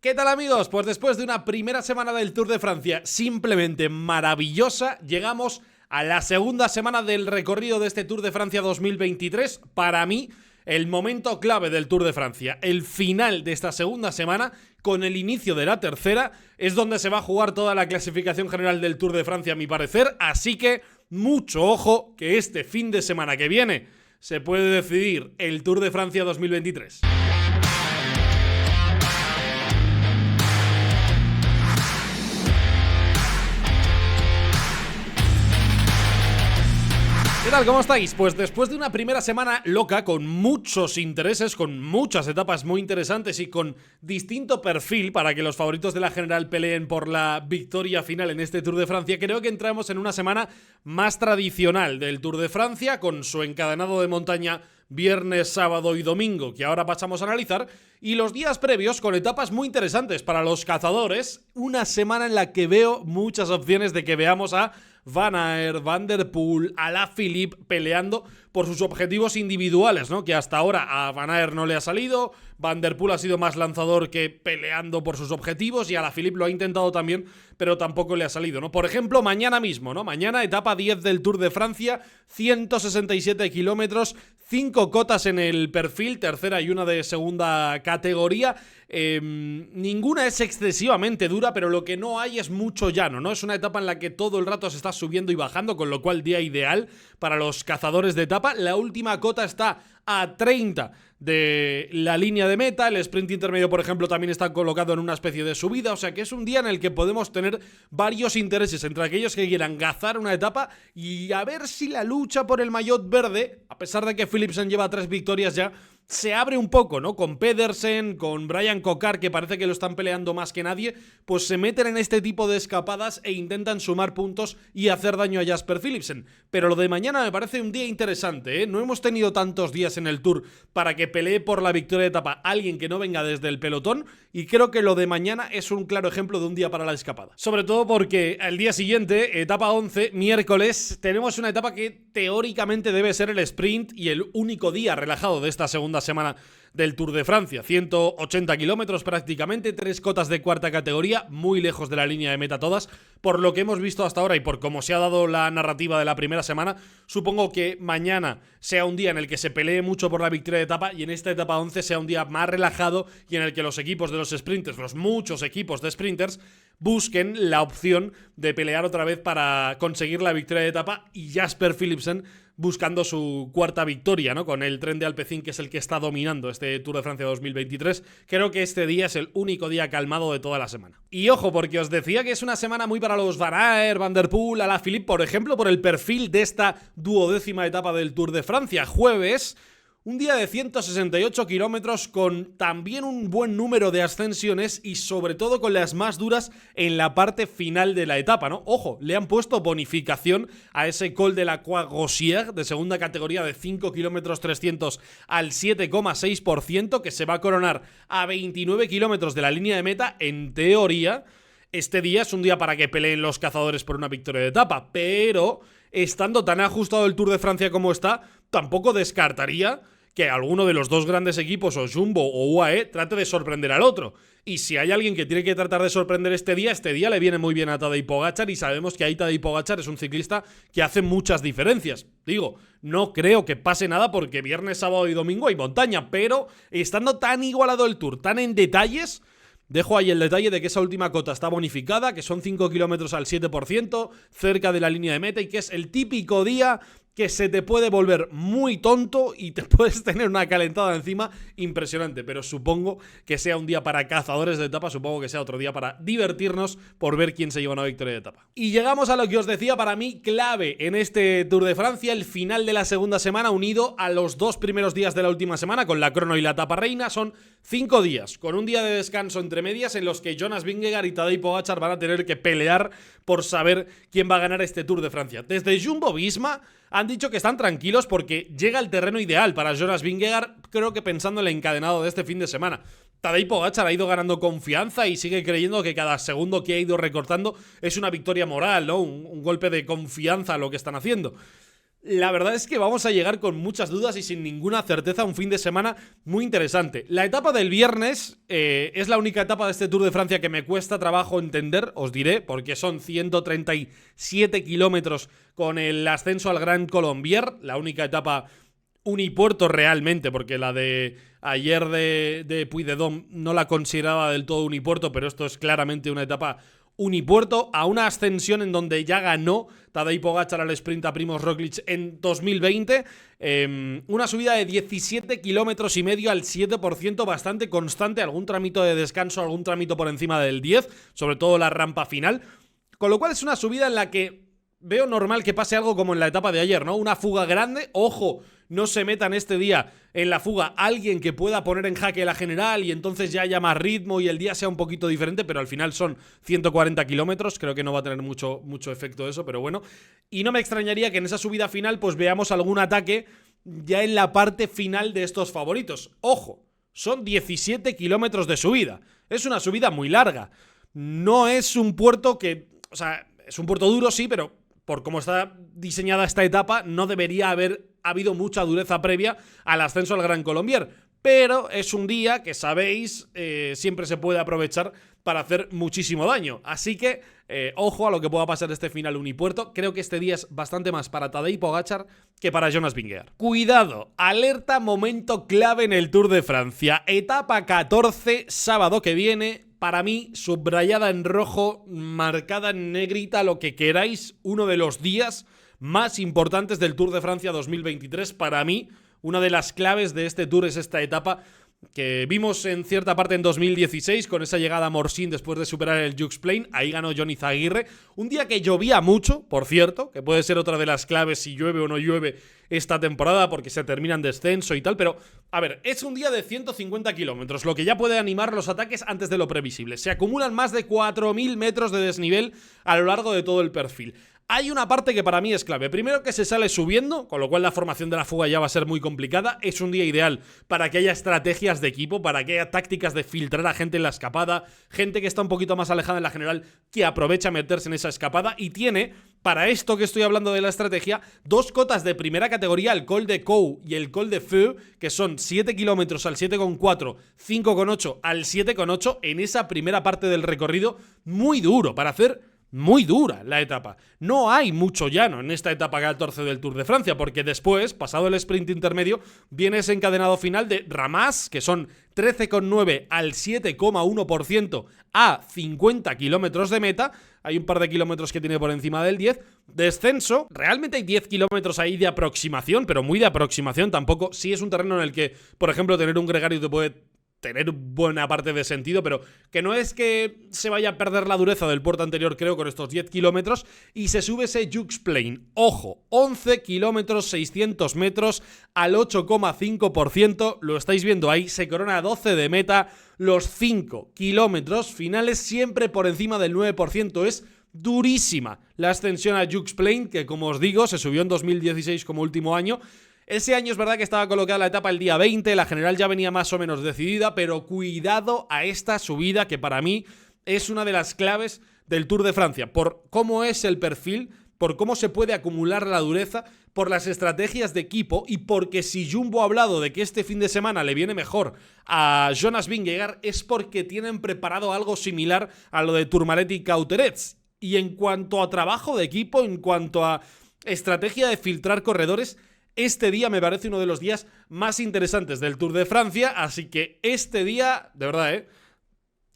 ¿Qué tal, amigos? Pues después de una primera semana del Tour de Francia simplemente maravillosa, llegamos a la segunda semana del recorrido de este Tour de Francia 2023. Para mí, el momento clave del Tour de Francia, el final de esta segunda semana con el inicio de la tercera, es donde se va a jugar toda la clasificación general del Tour de Francia, a mi parecer. Así que mucho ojo, que este fin de semana que viene se puede decidir el Tour de Francia 2023. ¿Qué tal? ¿Cómo estáis? Pues después de una primera semana loca, con muchos intereses, con muchas etapas muy interesantes y con distinto perfil para que los favoritos de la general peleen por la victoria final en este Tour de Francia, creo que entramos en una semana más tradicional del Tour de Francia, con su encadenado de montaña viernes, sábado y domingo, que ahora pasamos a analizar, y los días previos con etapas muy interesantes para los cazadores. Una semana en la que veo muchas opciones de que veamos a Van Aert, Van der Poel, Alaphilippe peleando por sus objetivos individuales, ¿no? Que hasta ahora a Van Aert no le ha salido, Van der Poel ha sido más lanzador que peleando por sus objetivos, y Alaphilippe lo ha intentado también, pero tampoco le ha salido, ¿no? Por ejemplo, mañana mismo, ¿no? Mañana etapa 10 del Tour de Francia, 167 kilómetros, 5 cotas en el perfil, tercera y una de segunda categoría. Ninguna es excesivamente dura, pero lo que no hay es mucho llano, ¿no? Es una etapa en la que todo el rato se está subiendo y bajando, con lo cual día ideal para los cazadores de etapa. La última cota está a 30 de la línea de meta, el sprint intermedio, por ejemplo, también está colocado en una especie de subida, o sea que es un día en el que podemos tener varios intereses entre aquellos que quieran gazar una etapa y a ver si la lucha por el maillot verde, a pesar de que Philipsen lleva 3 victorias ya, se abre un poco, ¿no? Con Pedersen, con Brian Cocard, que parece que lo están peleando más que nadie, pues se meten en este tipo de escapadas e intentan sumar puntos y hacer daño a Jasper Philipsen. Pero lo de mañana me parece un día interesante, ¿eh? No hemos tenido tantos días en el Tour para que pelee por la victoria de etapa alguien que no venga desde el pelotón, y creo que lo de mañana es un claro ejemplo de un día para la escapada. Sobre todo porque al día siguiente, etapa 11, miércoles, tenemos una etapa que teóricamente debe ser el sprint y el único día relajado de esta segunda semana del Tour de Francia. 180 kilómetros prácticamente, 3 cotas de cuarta categoría, muy lejos de la línea de meta todas. Por lo que hemos visto hasta ahora y por cómo se ha dado la narrativa de la primera semana, supongo que mañana sea un día en el que se pelee mucho por la victoria de etapa, y en esta etapa 11 sea un día más relajado y en el que los equipos de los sprinters, los muchos equipos de sprinters, busquen la opción de pelear otra vez para conseguir la victoria de etapa, y Jasper Philipsen buscando su cuarta victoria, ¿no? Con el tren de Alpecin, que es el que está dominando este Tour de Francia 2023. Creo que este día es el único día calmado de toda la semana. Y ojo, porque os decía que es una semana muy para los Van Aert, Van der Poel, Alaphilippe, por ejemplo, por el perfil de esta 12ª etapa del Tour de Francia. Jueves, un día de 168 kilómetros con también un buen número de ascensiones y sobre todo con las más duras en la parte final de la etapa, ¿no? Ojo, le han puesto bonificación a ese Col de la Croix-Gaussière de segunda categoría de 5 kilómetros 300 al 7,6%, que se va a coronar a 29 kilómetros de la línea de meta. En teoría, este día es un día para que peleen los cazadores por una victoria de etapa, pero estando tan ajustado el Tour de Francia como está, tampoco descartaría que alguno de los dos grandes equipos, o Jumbo o UAE, trate de sorprender al otro. Y si hay alguien que tiene que tratar de sorprender este día le viene muy bien a Tadej Pogačar, y sabemos que ahí Tadej Pogačar es un ciclista que hace muchas diferencias. Digo, no creo que pase nada porque viernes, sábado y domingo hay montaña, pero estando tan igualado el Tour, tan en detalles, dejo ahí el detalle de que esa última cota está bonificada, que son 5 kilómetros al 7%, cerca de la línea de meta, y que es el típico día que se te puede volver muy tonto y te puedes tener una calentada encima impresionante. Pero supongo que sea un día para cazadores de etapa, supongo que sea otro día para divertirnos por ver quién se lleva una victoria de etapa. Y llegamos a lo que os decía, para mí clave en este Tour de Francia, el final de la segunda semana unido a los 2 primeros días de la última semana con la crono y la etapa reina. Son 5 días, con un día de descanso entre medias en los que Jonas Vingegaard y Tadej Pogačar van a tener que pelear por saber quién va a ganar este Tour de Francia. Desde Jumbo-Visma han dicho que están tranquilos porque llega el terreno ideal para Jonas Vingegaard, creo que pensando en el encadenado de este fin de semana. Tadej Pogačar ha ido ganando confianza y sigue creyendo que cada segundo que ha ido recortando es una victoria moral, ¿no? Un golpe de confianza a lo que están haciendo. La verdad es que vamos a llegar con muchas dudas y sin ninguna certeza a un fin de semana muy interesante. La etapa del viernes es la única etapa de este Tour de Francia que me cuesta trabajo entender, os diré, porque son 137 kilómetros con el ascenso al Grand Colombier, la única etapa unipuerto realmente, porque la de ayer de Puy-de-Dôme no la consideraba del todo unipuerto, pero esto es claramente una etapa unipuerto, a una ascensión en donde ya ganó Tadej Pogačar al sprint a Primož Roglič en 2020, una subida de 17 kilómetros y medio al 7%, bastante constante, algún tramito de descanso, algún tramito por encima del 10, sobre todo la rampa final, con lo cual es una subida en la que veo normal que pase algo como en la etapa de ayer, ¿no? Una fuga grande, ojo, no se metan este día en la fuga alguien que pueda poner en jaque la general y entonces ya haya más ritmo y el día sea un poquito diferente, pero al final son 140 kilómetros, creo que no va a tener mucho efecto eso, pero bueno. Y no me extrañaría que en esa subida final pues veamos algún ataque ya en la parte final de estos favoritos. Ojo, son 17 kilómetros de subida, es una subida muy larga, no es un puerto que, o sea, es un puerto duro sí, pero por cómo está diseñada esta etapa, no debería haber habido mucha dureza previa al ascenso al Gran Colombier. Pero es un día que, sabéis, siempre se puede aprovechar para hacer muchísimo daño. Así que, ojo a lo que pueda pasar este final unipuerto. Creo que este día es bastante más para Tadej Pogačar que para Jonas Vingegaard. Cuidado, alerta momento clave en el Tour de Francia. Etapa 14, sábado que viene. Para mí, subrayada en rojo, marcada en negrita, lo que queráis, uno de los días más importantes del Tour de Francia 2023. Para mí, una de las claves de este Tour es esta etapa que vimos en cierta parte en 2016 con esa llegada a Morsín después de superar el Jux Plain. Ahí ganó Johnny Izaguirre. Un día que llovía mucho, por cierto, que puede ser otra de las claves si llueve o no llueve esta temporada porque se termina en descenso y tal. Pero, a ver, es un día de 150 kilómetros, lo que ya puede animar los ataques antes de lo previsible. Se acumulan más de 4.000 metros de desnivel a lo largo de todo el perfil. Hay una parte que para mí es clave. Primero, que se sale subiendo, con lo cual la formación de la fuga ya va a ser muy complicada. Es un día ideal para que haya estrategias de equipo, para que haya tácticas de filtrar a gente en la escapada, gente que está un poquito más alejada en la general, que aprovecha meterse en esa escapada y tiene, para esto que estoy hablando de la estrategia, dos cotas de primera categoría, el Col de Cou y el Col de Feu, que son 7 kilómetros al 7,4, 5,8 al 7,8 en esa primera parte del recorrido, muy duro para hacer. Muy dura la etapa. No hay mucho llano en esta etapa 14 del Tour de Francia, porque después, pasado el sprint intermedio, viene ese encadenado final de Ramás, que son 13,9 al 7,1% a 50 kilómetros de meta. Hay un par de kilómetros que tiene por encima del 10. Descenso, realmente hay 10 kilómetros ahí de aproximación, pero muy de aproximación tampoco. Sí es un terreno en el que, por ejemplo, tener un gregario te puede tener buena parte de sentido, pero que no es que se vaya a perder la dureza del puerto anterior, creo, con estos 10 kilómetros, y se sube ese Jux Plain. Ojo, 11 kilómetros, 600 metros al 8,5%, lo estáis viendo ahí, se corona 12 de meta, los 5 kilómetros finales siempre por encima del 9%, es durísima la ascensión a Jux Plain, que como os digo, se subió en 2016 como último año. Ese año es verdad que estaba colocada la etapa el día 20, la general ya venía más o menos decidida, pero cuidado a esta subida que para mí es una de las claves del Tour de Francia, por cómo es el perfil, por cómo se puede acumular la dureza, por las estrategias de equipo y porque si Jumbo ha hablado de que este fin de semana le viene mejor a Jonas Vingegaard es porque tienen preparado algo similar a lo de Tourmalet y Cauterets. Y en cuanto a trabajo de equipo, en cuanto a estrategia de filtrar corredores, este día me parece uno de los días más interesantes del Tour de Francia, así que este día, de verdad,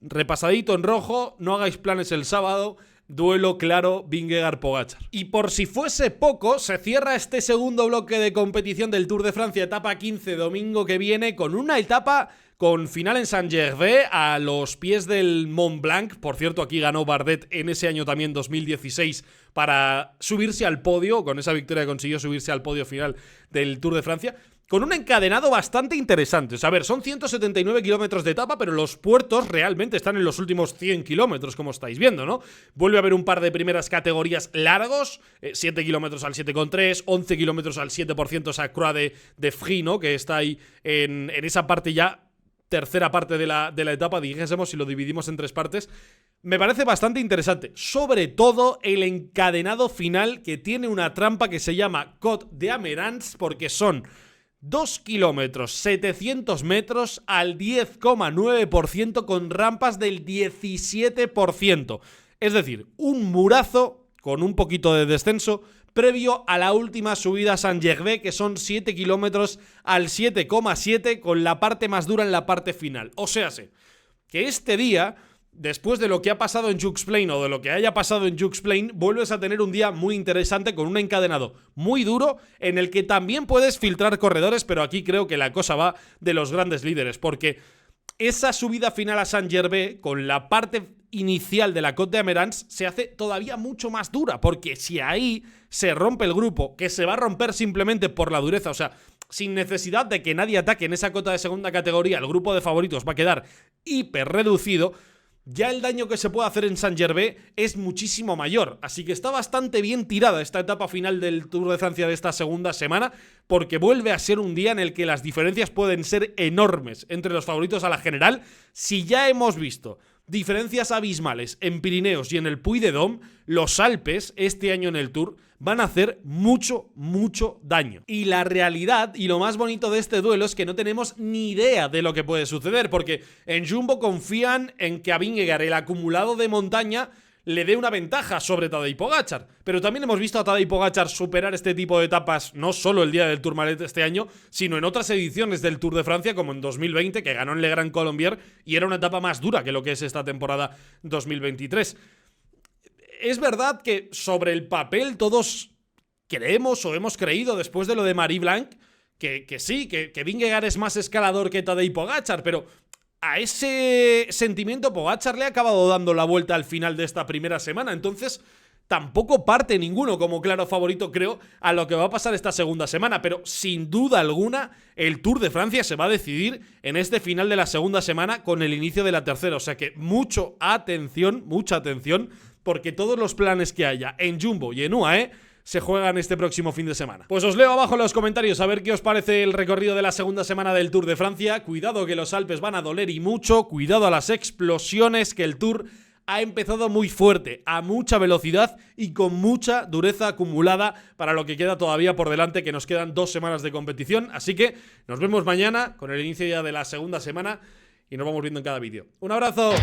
repasadito en rojo, no hagáis planes el sábado, duelo claro Vingegaard-Pogačar. Y por si fuese poco, se cierra este segundo bloque de competición del Tour de Francia, etapa 15, domingo que viene, con una etapa con final en Saint-Gervais, a los pies del Mont Blanc. Por cierto, aquí ganó Bardet en ese año también, 2016, para subirse al podio. Con esa victoria consiguió subirse al podio final del Tour de Francia, con un encadenado bastante interesante. O sea, a ver, son 179 kilómetros de etapa, pero los puertos realmente están en los últimos 100 kilómetros, como estáis viendo, ¿no? Vuelve a haber un par de primeras categorías largos, 7 kilómetros al 7,3, 11 kilómetros al 7%, esa Croix de Fri, ¿no? Que está ahí en esa parte ya tercera parte de la etapa, dijésemos, si lo dividimos en 3 partes, me parece bastante interesante. Sobre todo el encadenado final, que tiene una trampa que se llama Côte d'Amerans, porque son 2 kilómetros, 700 metros al 10,9% con rampas del 17%. Es decir, un murazo con un poquito de descenso previo a la última subida a Saint-Gervais, que son 7 kilómetros al 7,7 con la parte más dura en la parte final. O sea, que este día, después de lo que ha pasado en Jux Plain o de lo que haya pasado en Jux Plain, vuelves a tener un día muy interesante con un encadenado muy duro en el que también puedes filtrar corredores, pero aquí creo que la cosa va de los grandes líderes, porque esa subida final a Saint-Gervais con la parte inicial de la Côte d'Amerans se hace todavía mucho más dura, porque si ahí se rompe el grupo, que se va a romper simplemente por la dureza, o sea, sin necesidad de que nadie ataque en esa cota de segunda categoría, el grupo de favoritos va a quedar hiper reducido, ya el daño que se puede hacer en Saint-Gervais es muchísimo mayor. Así que está bastante bien tirada esta etapa final del Tour de Francia de esta segunda semana, porque vuelve a ser un día en el que las diferencias pueden ser enormes entre los favoritos a la general. Si ya hemos visto diferencias abismales en Pirineos y en el Puy-de-Dôme, los Alpes este año en el Tour van a hacer mucho, mucho daño. Y la realidad y lo más bonito de este duelo es que no tenemos ni idea de lo que puede suceder, porque en Jumbo confían en que a Vingegaard el acumulado de montaña le dé una ventaja sobre Tadej Pogačar. Pero también hemos visto a Tadej Pogačar superar este tipo de etapas, no solo el día del Tourmalet este año, sino en otras ediciones del Tour de Francia, como en 2020, que ganó en Le Grand Colombier, y era una etapa más dura que lo que es esta temporada 2023. Es verdad que sobre el papel todos creemos o hemos creído, después de lo de Marie Blanc, que sí, que Vingegaard es más escalador que Tadej Pogačar, pero a ese sentimiento Pogačar le ha acabado dando la vuelta al final de esta primera semana, entonces tampoco parte ninguno como claro favorito, creo, a lo que va a pasar esta segunda semana, pero sin duda alguna el Tour de Francia se va a decidir en este final de la segunda semana con el inicio de la tercera, o sea que mucha atención, porque todos los planes que haya en Jumbo y en UAE se juegan este próximo fin de semana. Pues os leo abajo en los comentarios a ver qué os parece el recorrido de la segunda semana del Tour de Francia. Cuidado que los Alpes van a doler y mucho, cuidado a las explosiones, que el Tour ha empezado muy fuerte, a mucha velocidad y con mucha dureza acumulada para lo que queda todavía por delante, que nos quedan 2 semanas de competición. Así que nos vemos mañana con el inicio ya de la segunda semana y nos vamos viendo en cada vídeo. ¡Un abrazo!